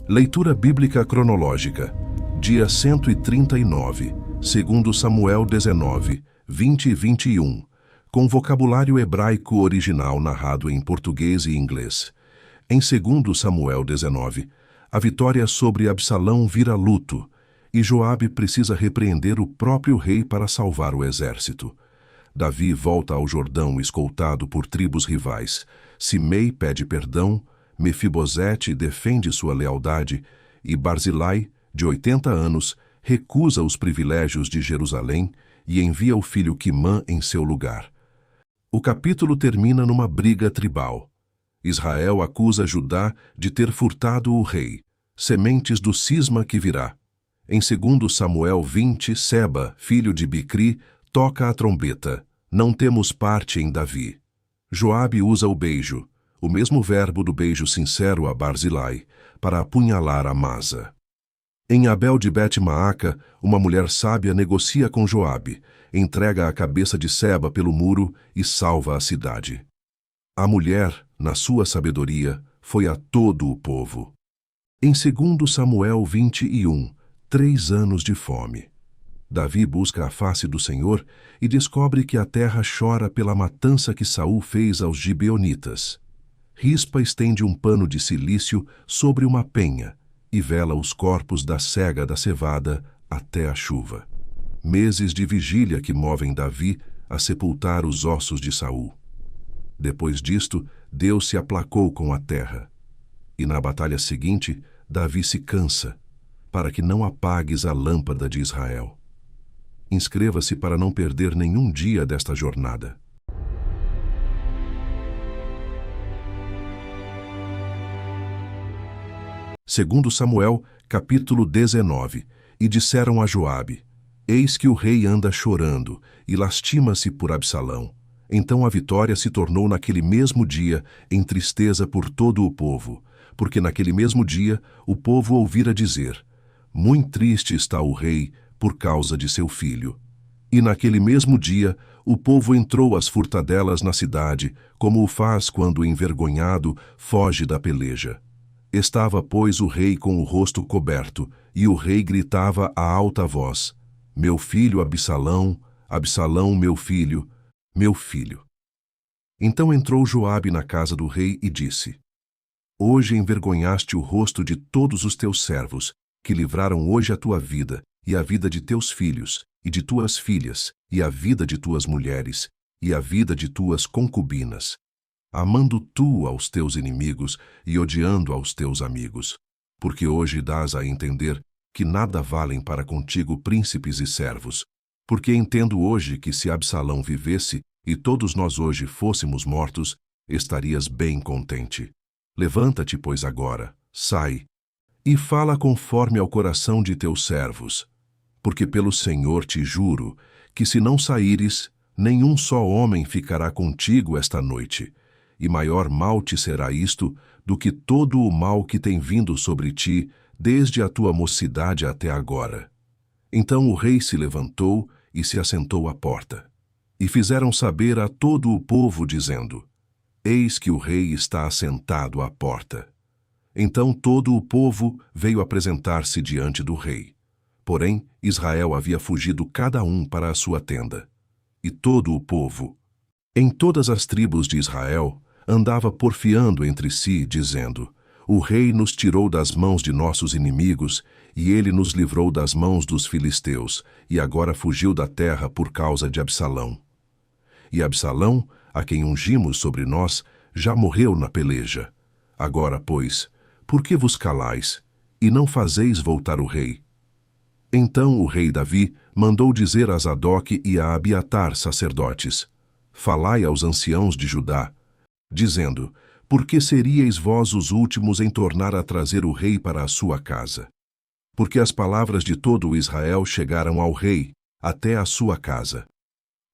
Leitura bíblica cronológica. Dia 139, segundo Samuel 19, 20 e 21, com vocabulário hebraico original narrado em português e inglês. Em 2 Samuel 19, a vitória sobre Absalão vira luto, e Joabe precisa repreender o próprio rei para salvar o exército. Davi volta ao Jordão escoltado por tribos rivais. Simei pede perdão, Mefibosete defende sua lealdade e Barzilai, de 80 anos, recusa os privilégios de Jerusalém e envia o filho Quimã em seu lugar. O capítulo termina numa briga tribal. Israel acusa Judá de ter furtado o rei, sementes do cisma que virá. Em 2 Samuel 20, Seba, filho de Bicri, toca a trombeta. Não temos parte em Davi. Joabe usa o beijo, o mesmo verbo do beijo sincero a Barzilai, para apunhalar Amasa. Em Abel de Bet-Maaca, uma mulher sábia negocia com Joabe, entrega a cabeça de Seba pelo muro e salva a cidade. A mulher, na sua sabedoria, foi a todo o povo. Em 2 Samuel 21, 3 anos de fome. Davi busca a face do Senhor e descobre que a terra chora pela matança que Saul fez aos gibeonitas. Rispa estende um pano de cilício sobre uma penha e vela os corpos da cega da cevada até a chuva. Meses de vigília que movem Davi a sepultar os ossos de Saul. Depois disto, Deus se aplacou com a terra. E na batalha seguinte, Davi se cansa, para que não apagues a lâmpada de Israel. Inscreva-se para não perder nenhum dia desta jornada. Segundo Samuel, capítulo 19. E disseram a Joabe: Eis que o rei anda chorando, e lastima-se por Absalão. Então a vitória se tornou naquele mesmo dia em tristeza por todo o povo, porque naquele mesmo dia o povo ouvira dizer: Muito triste está o rei por causa de seu filho. E naquele mesmo dia o povo entrou às furtadelas na cidade, como o faz quando envergonhado foge da peleja. Estava, pois, o rei com o rosto coberto, e o rei gritava a alta voz: Meu filho Absalão, Absalão, meu filho, meu filho. Então entrou Joabe na casa do rei e disse: Hoje envergonhaste o rosto de todos os teus servos, que livraram hoje a tua vida, e a vida de teus filhos, e de tuas filhas, e a vida de tuas mulheres, e a vida de tuas concubinas, amando tu aos teus inimigos e odiando aos teus amigos, porque hoje dás a entender que nada valem para contigo príncipes e servos, porque entendo hoje que se Absalão vivesse e todos nós hoje fôssemos mortos, estarias bem contente. Levanta-te, pois, agora, sai, e fala conforme ao coração de teus servos, porque pelo Senhor te juro que se não saíres, nenhum só homem ficará contigo esta noite, e maior mal te será isto do que todo o mal que tem vindo sobre ti desde a tua mocidade até agora. Então o rei se levantou e se assentou à porta. E fizeram saber a todo o povo, dizendo: Eis que o rei está assentado à porta. Então todo o povo veio apresentar-se diante do rei. Porém, Israel havia fugido cada um para a sua tenda. E todo o povo, em todas as tribos de Israel, andava porfiando entre si, dizendo: O rei nos tirou das mãos de nossos inimigos, e ele nos livrou das mãos dos filisteus, e agora fugiu da terra por causa de Absalão. E Absalão, a quem ungimos sobre nós, já morreu na peleja. Agora, pois, por que vos calais, e não fazeis voltar o rei? Então o rei Davi mandou dizer a Zadok e a Abiatar, sacerdotes: Falai aos anciãos de Judá, dizendo: Por que seríeis vós os últimos em tornar a trazer o rei para a sua casa? Porque as palavras de todo o Israel chegaram ao rei, até a sua casa.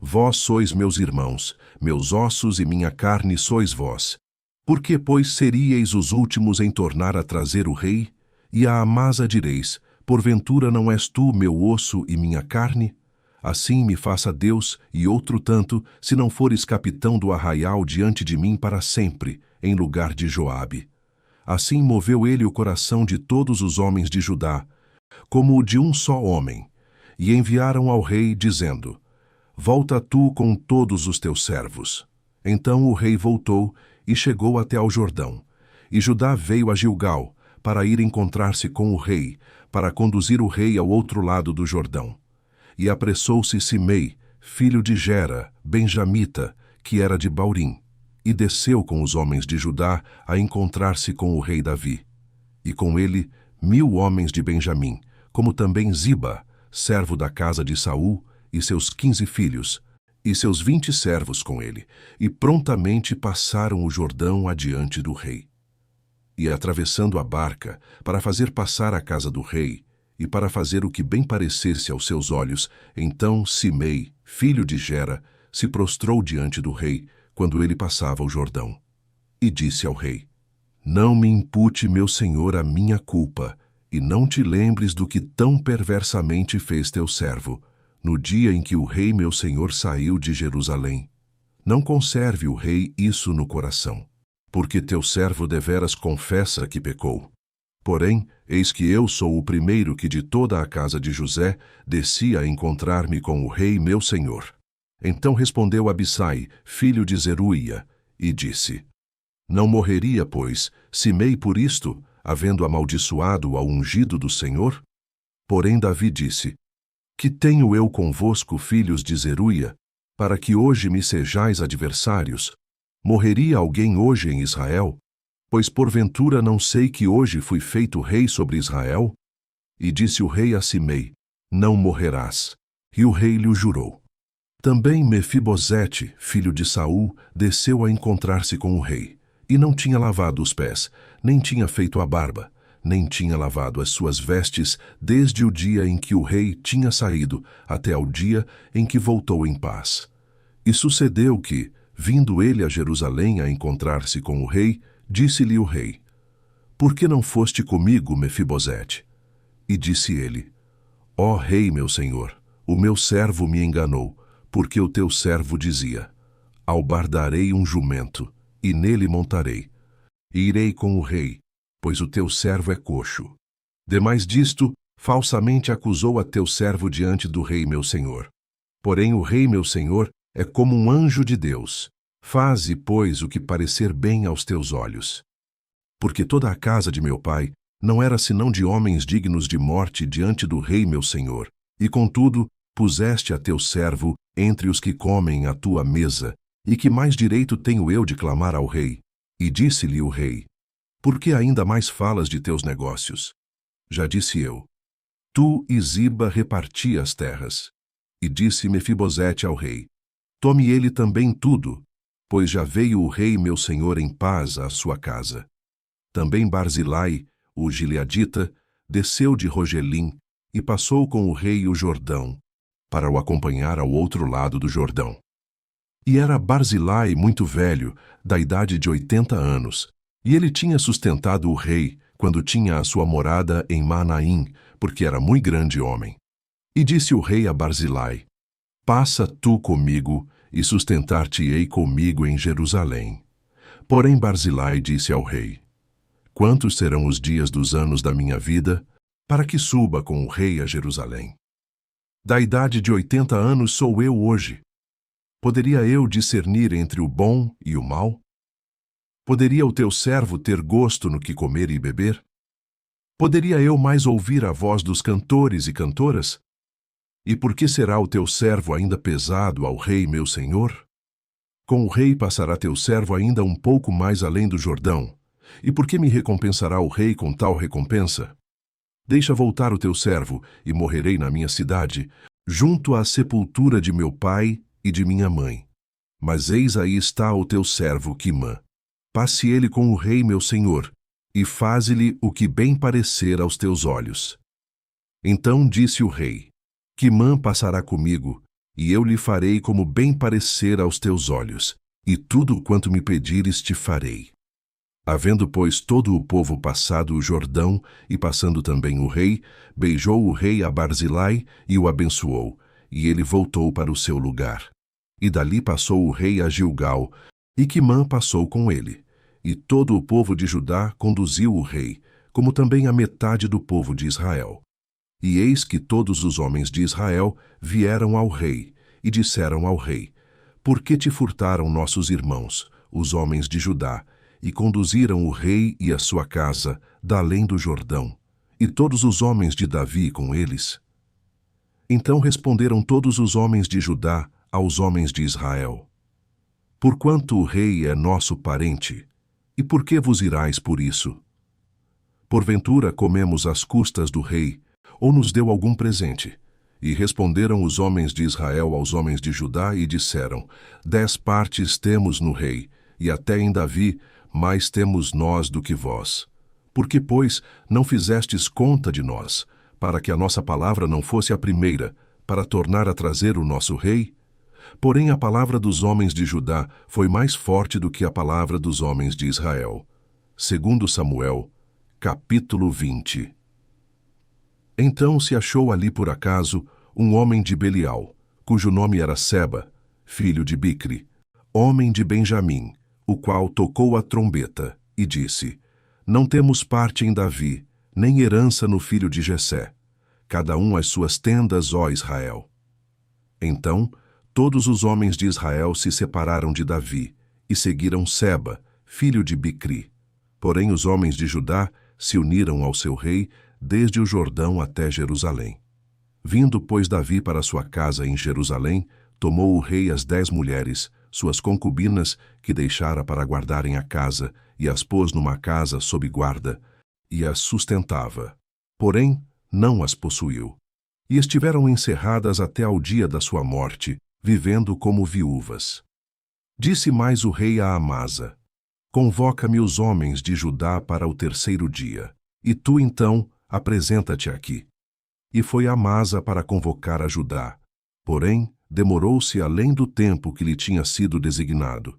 Vós sois meus irmãos, meus ossos e minha carne sois vós. Por que, pois, seríeis os últimos em tornar a trazer o rei? E a Amasa direis: Porventura não és tu meu osso e minha carne? Assim me faça Deus, e outro tanto, se não fores capitão do arraial diante de mim para sempre, em lugar de Joabe. Assim moveu ele o coração de todos os homens de Judá, como o de um só homem, e enviaram ao rei, dizendo: Volta tu com todos os teus servos. Então o rei voltou e chegou até ao Jordão. E Judá veio a Gilgal, para ir encontrar-se com o rei, para conduzir o rei ao outro lado do Jordão. E apressou-se Simei, filho de Gera, benjamita, que era de Baurim, e desceu com os homens de Judá a encontrar-se com o rei Davi. E com ele 1000 homens de Benjamim, como também Ziba, servo da casa de Saul, e seus 15 filhos, e seus 20 servos com ele, e prontamente passaram o Jordão adiante do rei. E atravessando a barca, para fazer passar a casa do rei, e para fazer o que bem parecesse aos seus olhos, então Simei, filho de Gera, se prostrou diante do rei, quando ele passava o Jordão. E disse ao rei: Não me impute, meu senhor, a minha culpa, e não te lembres do que tão perversamente fez teu servo, no dia em que o rei meu senhor saiu de Jerusalém. Não conserve o rei isso no coração, porque teu servo deveras confessa que pecou. Porém, eis que eu sou o primeiro que de toda a casa de José desci a encontrar-me com o rei meu senhor. Então respondeu Abissai, filho de Zeruia, e disse: Não morreria, pois, Simei por isto, havendo amaldiçoado ao ungido do Senhor? Porém Davi disse: Que tenho eu convosco, filhos de Zeruia, para que hoje me sejais adversários? Morreria alguém hoje em Israel? Pois porventura não sei que hoje fui feito rei sobre Israel? E disse o rei a Simei: Não morrerás. E o rei lhe jurou. Também Mefibosete, filho de Saul, desceu a encontrar-se com o rei, e não tinha lavado os pés, nem tinha feito a barba, nem tinha lavado as suas vestes, desde o dia em que o rei tinha saído, até ao dia em que voltou em paz. E sucedeu que, vindo ele a Jerusalém a encontrar-se com o rei, disse-lhe o rei: Por que não foste comigo, Mefibosete? E disse ele: Ó rei, meu senhor, o meu servo me enganou, porque o teu servo dizia: Albardarei um jumento, e nele montarei, e irei com o rei, pois o teu servo é coxo. Demais disto, falsamente acusou a teu servo diante do rei meu senhor. Porém o rei meu senhor é como um anjo de Deus. Faze, pois, o que parecer bem aos teus olhos. Porque toda a casa de meu pai não era senão de homens dignos de morte diante do rei meu senhor, e contudo puseste a teu servo entre os que comem à tua mesa, e que mais direito tenho eu de clamar ao rei? E disse-lhe o rei: Por que ainda mais falas de teus negócios? Já disse eu: Tu e Ziba reparti as terras. E disse Mefibosete ao rei: Tome ele também tudo, pois já veio o rei meu senhor em paz à sua casa. Também Barzilai, o gileadita, desceu de Rogelim e passou com o rei o Jordão, para o acompanhar ao outro lado do Jordão. E era Barzilai muito velho, da idade de 80 anos, e ele tinha sustentado o rei quando tinha a sua morada em Manaim, porque era muito grande homem. E disse o rei a Barzilai: Passa tu comigo, e sustentar-te-ei comigo em Jerusalém. Porém Barzilai disse ao rei: Quantos serão os dias dos anos da minha vida, para que suba com o rei a Jerusalém? Da idade de 80 anos sou eu hoje. Poderia eu discernir entre o bom e o mal? Poderia o teu servo ter gosto no que comer e beber? Poderia eu mais ouvir a voz dos cantores e cantoras? E por que será o teu servo ainda pesado ao rei meu senhor? Com o rei passará teu servo ainda um pouco mais além do Jordão. E por que me recompensará o rei com tal recompensa? Deixa voltar o teu servo, e morrerei na minha cidade, junto à sepultura de meu pai e de minha mãe. Mas eis aí está o teu servo Quimã. Passe ele com o rei meu senhor, e faze-lhe o que bem parecer aos teus olhos. Então disse o rei: Quimã passará comigo, e eu lhe farei como bem parecer aos teus olhos, e tudo quanto me pedires te farei. Havendo, pois, todo o povo passado o Jordão, e passando também o rei, beijou o rei a Barzilai e o abençoou, e ele voltou para o seu lugar. E dali passou o rei a Gilgal, e Quimã passou com ele. e todo o povo de Judá conduziu o rei, como também a metade do povo de Israel. E eis que todos os homens de Israel vieram ao rei, e disseram ao rei: Por que te furtaram nossos irmãos, os homens de Judá, e conduziram o rei e a sua casa da além do Jordão, e todos os homens de Davi com eles? Então responderam todos os homens de Judá aos homens de Israel: Porquanto o rei é nosso parente, e por que vos irais por isso? Porventura comemos às custas do rei, ou nos deu algum presente? E responderam os homens de Israel aos homens de Judá e disseram: 10 partes temos no rei, e até em Davi, mais temos nós do que vós. Por que, pois, não fizestes conta de nós, para que a nossa palavra não fosse a primeira, para tornar a trazer o nosso rei? Porém a palavra dos homens de Judá foi mais forte do que a palavra dos homens de Israel. Segundo Samuel, capítulo 20. Então se achou ali por acaso um homem de Belial, cujo nome era Seba, filho de Bicri, homem de Benjamim, o qual tocou a trombeta, e disse: Não temos parte em Davi, nem herança no filho de Jessé. Cada um as suas tendas, ó Israel. Então todos os homens de Israel se separaram de Davi, e seguiram Seba, filho de Bicri. Porém os homens de Judá se uniram ao seu rei, desde o Jordão até Jerusalém. Vindo, pois, Davi para sua casa em Jerusalém, tomou o rei as 10 mulheres, suas concubinas, que deixara para guardarem a casa, e as pôs numa casa sob guarda, e as sustentava. Porém, não as possuiu. E estiveram encerradas até ao dia da sua morte, vivendo como viúvas. Disse mais o rei a Amasa: Convoca-me os homens de Judá para o 3º dia, e tu, então, apresenta-te aqui. E foi Amasa para convocar a Judá. Porém, demorou-se além do tempo que lhe tinha sido designado.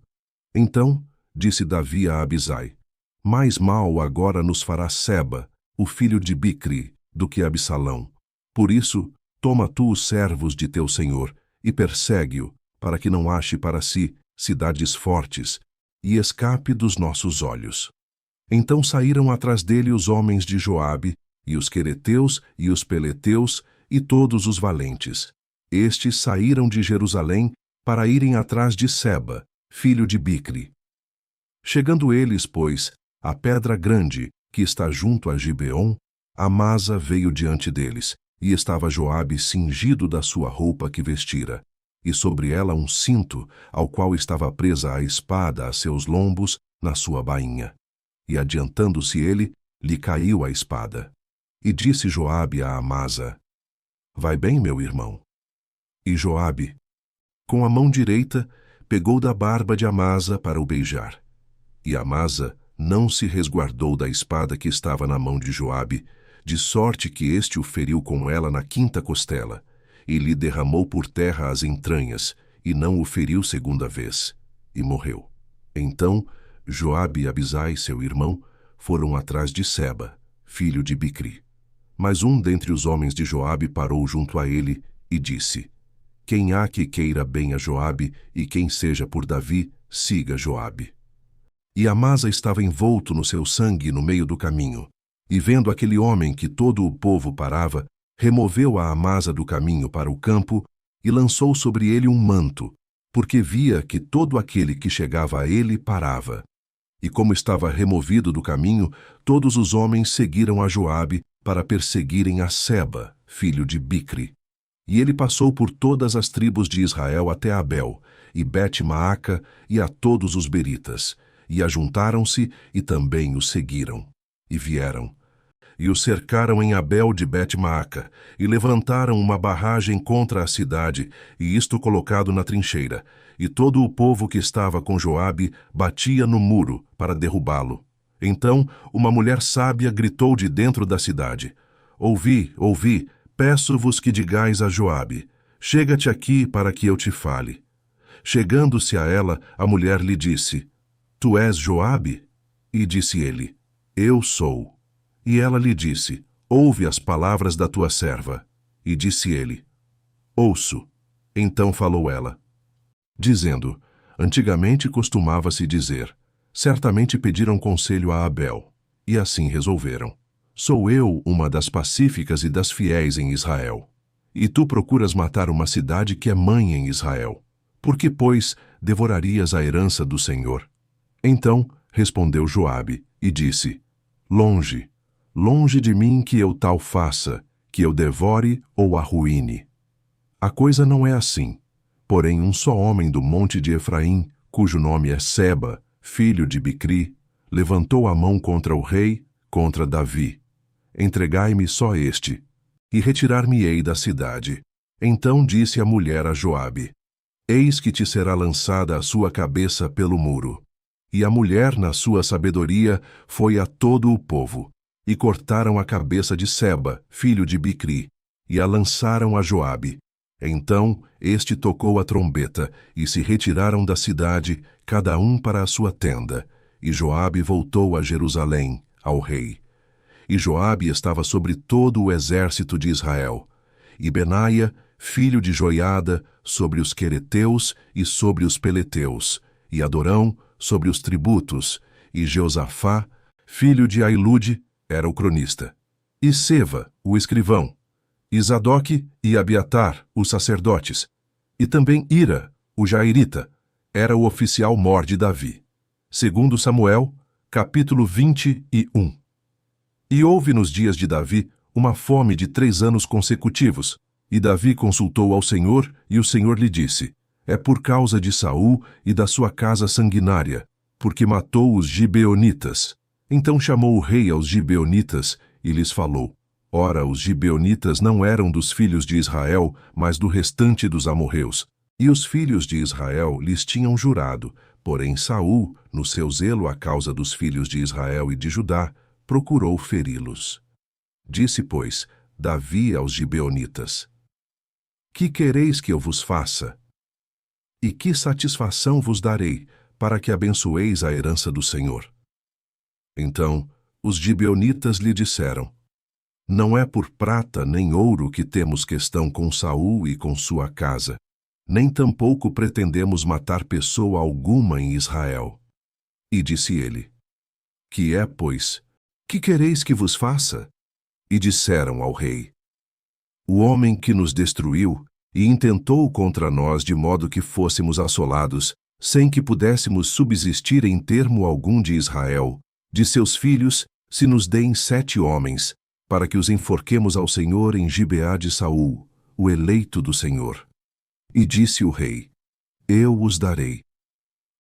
Então, disse Davi a Abisai: Mais mal agora nos fará Seba, o filho de Bicri, do que Absalão. Por isso, toma tu os servos de teu senhor, e persegue-o, para que não ache para si cidades fortes, e escape dos nossos olhos. Então saíram atrás dele os homens de Joabe, e os quereteus, e os peleteus, e todos os valentes. Estes saíram de Jerusalém para irem atrás de Seba, filho de Bicri. Chegando eles, pois, à pedra grande, que está junto a Gibeon, Amasa veio diante deles, e estava Joabe cingido da sua roupa que vestira, e sobre ela um cinto, ao qual estava presa a espada a seus lombos, na sua bainha. E adiantando-se ele, lhe caiu a espada. E disse Joabe a Amasa: Vai bem, meu irmão? E Joabe, com a mão direita, pegou da barba de Amasa para o beijar. E Amasa não se resguardou da espada que estava na mão de Joabe, de sorte que este o feriu com ela na 5ª costela, e lhe derramou por terra as entranhas, e não o feriu 2ª vez, e morreu. Então Joabe e Abisai, seu irmão, foram atrás de Seba, filho de Bicri. Mas um dentre os homens de Joabe parou junto a ele e disse: Quem há que queira bem a Joabe, e quem seja por Davi, siga Joabe. E Amasa estava envolto no seu sangue no meio do caminho, e vendo aquele homem que todo o povo parava, removeu a Amasa do caminho para o campo e lançou sobre ele um manto, porque via que todo aquele que chegava a ele parava. E como estava removido do caminho, todos os homens seguiram a Joabe para perseguirem a Seba, filho de Bicri. E ele passou por todas as tribos de Israel até Abel, e Bet-Maaca, e a todos os beritas, e ajuntaram-se e também o seguiram. E vieram, e o cercaram em Abel de Bet-Maaca, e levantaram uma barragem contra a cidade, e isto colocado na trincheira, e todo o povo que estava com Joabe batia no muro para derrubá-lo. Então uma mulher sábia gritou de dentro da cidade: Ouvi, ouvi, peço-vos que digais a Joabe: Chega-te aqui para que eu te fale. Chegando-se a ela, a mulher lhe disse: Tu és Joabe? E disse ele: Eu sou. E ela lhe disse: Ouve as palavras da tua serva. E disse ele: Ouço. Então falou ela, dizendo: Antigamente costumava-se dizer: certamente pediram conselho a Abel, e assim resolveram. Sou eu uma das pacíficas e das fiéis em Israel. E tu procuras matar uma cidade que é mãe em Israel. Por que, pois, devorarias a herança do Senhor? Então respondeu Joabe e disse: Longe, longe de mim que eu tal faça, que eu devore ou arruíne. A coisa não é assim. Porém, um só homem do monte de Efraim, cujo nome é Seba, filho de Bicri, levantou a mão contra o rei, contra Davi. Entregai-me só este, e retirar-me-ei da cidade. Então disse a mulher a Joabe: Eis que te será lançada a sua cabeça pelo muro. E a mulher, na sua sabedoria, foi a todo o povo, e cortaram a cabeça de Seba, filho de Bicri, e a lançaram a Joabe. Então este tocou a trombeta, e se retiraram da cidade, cada um para a sua tenda. E Joabe voltou a Jerusalém, ao rei. E Joabe estava sobre todo o exército de Israel. E Benaia, filho de Joiada, sobre os quereteus e sobre os peleteus. E Adorão, sobre os tributos. E Jeosafá, filho de Ailude, era o cronista. E Seva, o escrivão. E Zadoque e Abiatar, os sacerdotes. E também Ira, o jairita, era o oficial mor de Davi. Segundo Samuel, capítulo 21. E houve nos dias de Davi uma fome de 3 anos consecutivos. E Davi consultou ao Senhor, e o Senhor lhe disse: É por causa de Saul e da sua casa sanguinária, porque matou os gibeonitas. Então chamou o rei aos gibeonitas e lhes falou: Ora, os gibeonitas não eram dos filhos de Israel, mas do restante dos amorreus. E os filhos de Israel lhes tinham jurado, porém Saul, no seu zelo à causa dos filhos de Israel e de Judá, procurou feri-los. Disse, pois, Davi aos gibeonitas: Que quereis que eu vos faça? E que satisfação vos darei, para que abençoeis a herança do Senhor? Então os gibeonitas lhe disseram: Não é por prata nem ouro que temos questão com Saul e com sua casa, nem tampouco pretendemos matar pessoa alguma em Israel. E disse ele: Que é, pois? Que quereis que vos faça? E disseram ao rei: O homem que nos destruiu e intentou contra nós de modo que fôssemos assolados, sem que pudéssemos subsistir em termo algum de Israel, de seus filhos, se nos deem 7 homens, para que os enforquemos ao Senhor em Gibeá de Saul, o eleito do Senhor. E disse o rei: Eu os darei.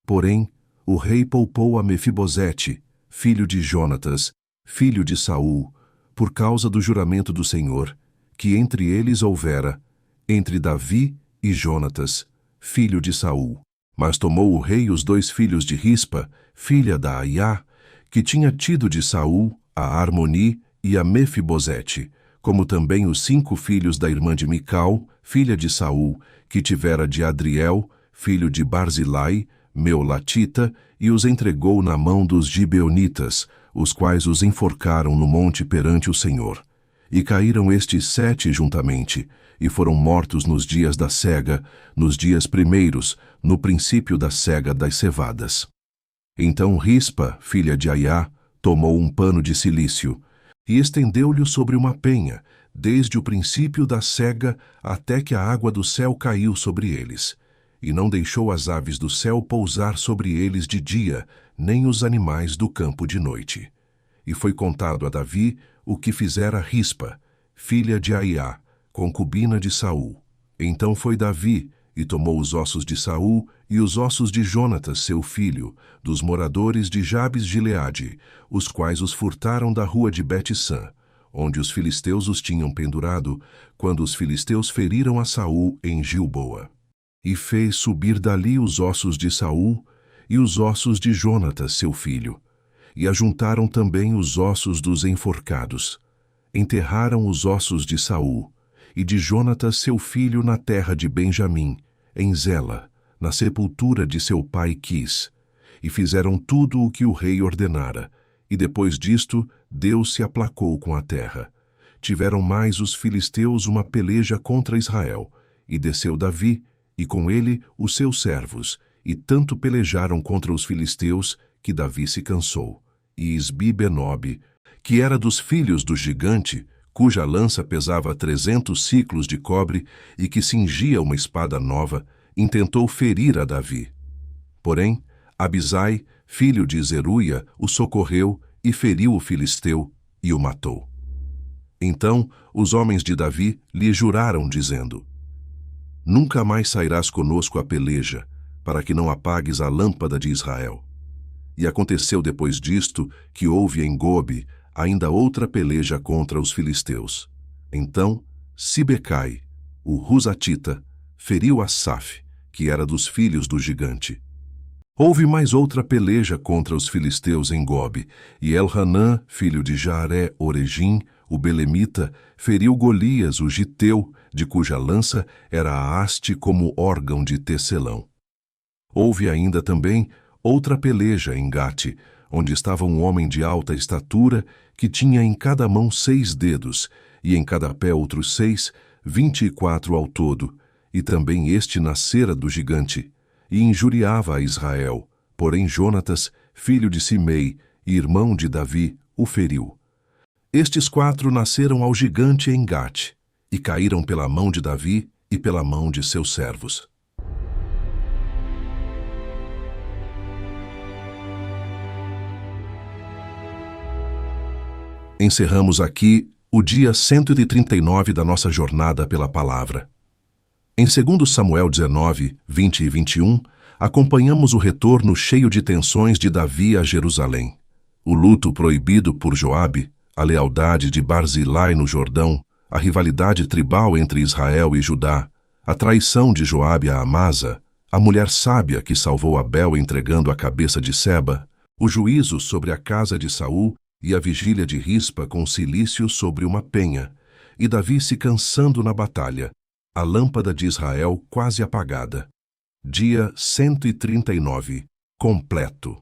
Porém, o rei poupou a Mefibosete, filho de Jonatas, filho de Saul, por causa do juramento do Senhor, que entre eles houvera, entre Davi e Jonatas, filho de Saul. Mas tomou o rei os 2 filhos de Rispa, filha da Aiá, que tinha tido de Saul, a Armoni e a Mefibosete, como também os 5 filhos da irmã de Mical, filha de Saul, que tivera de Adriel, filho de Barzilai, Meolatita, e os entregou na mão dos gibeonitas, os quais os enforcaram no monte perante o Senhor. E caíram estes 7 juntamente, e foram mortos nos dias da cega, nos dias primeiros, no princípio da cega das cevadas. Então Rispa, filha de Aiá, tomou um pano de cilício, e estendeu-lhe sobre uma penha, desde o princípio da cega até que a água do céu caiu sobre eles. E não deixou as aves do céu pousar sobre eles de dia, nem os animais do campo de noite. E foi contado a Davi o que fizera Rispa, filha de Aiá, concubina de Saul. Então foi Davi, e tomou os ossos de Saul e os ossos de Jonatas, seu filho, dos moradores de Jabes-Gileade, os quais os furtaram da rua de Bet-San, onde os filisteus os tinham pendurado, quando os filisteus feriram a Saul em Gilboa. E fez subir dali os ossos de Saul e os ossos de Jonatas, seu filho, e ajuntaram também os ossos dos enforcados. Enterraram os ossos de Saul e de Jonatas, seu filho, na terra de Benjamim, em Zela, na sepultura de seu pai Quis, e fizeram tudo o que o rei ordenara, e depois disto Deus se aplacou com a terra. Tiveram mais os filisteus uma peleja contra Israel, e desceu Davi, e com ele os seus servos, e tanto pelejaram contra os filisteus, que Davi se cansou, e Isbi-Benob, que era dos filhos do gigante, cuja lança pesava 300 siclos de cobre e que cingia uma espada nova, intentou ferir a Davi. Porém, Abisai, filho de Zeruia, o socorreu e feriu o filisteu e o matou. Então os homens de Davi lhe juraram, dizendo: Nunca mais sairás conosco à peleja, para que não apagues a lâmpada de Israel. E aconteceu depois disto que houve em Gobe ainda outra peleja contra os filisteus. Então Sibecai, o Husatita, feriu Asaf, que era dos filhos do gigante. Houve mais outra peleja contra os filisteus em Gobe, e Elhanã, filho de Jaaré-Oregim, o belemita, feriu Golias, o giteu, de cuja lança era a haste como órgão de tecelão. Houve ainda também outra peleja em Gate, onde estava um homem de alta estatura, que tinha em cada mão 6 dedos, e em cada pé outros 6, 24 ao todo, e também este nascera do gigante, e injuriava a Israel. Porém Jonatas, filho de Simei, e irmão de Davi, o feriu. Estes 4 nasceram ao gigante em Gate, e caíram pela mão de Davi e pela mão de seus servos. Encerramos aqui o dia 139 da nossa jornada pela palavra. Em 2 Samuel 19, 20 e 21, acompanhamos o retorno cheio de tensões de Davi a Jerusalém, o luto proibido por Joabe, a lealdade de Barzilai no Jordão, a rivalidade tribal entre Israel e Judá, a traição de Joabe a Amasa, a mulher sábia que salvou Abel entregando a cabeça de Seba, o juízo sobre a casa de Saul e a vigília de Rispa com cilício sobre uma penha, e Davi se cansando na batalha, a lâmpada de Israel quase apagada. Dia 139, completo.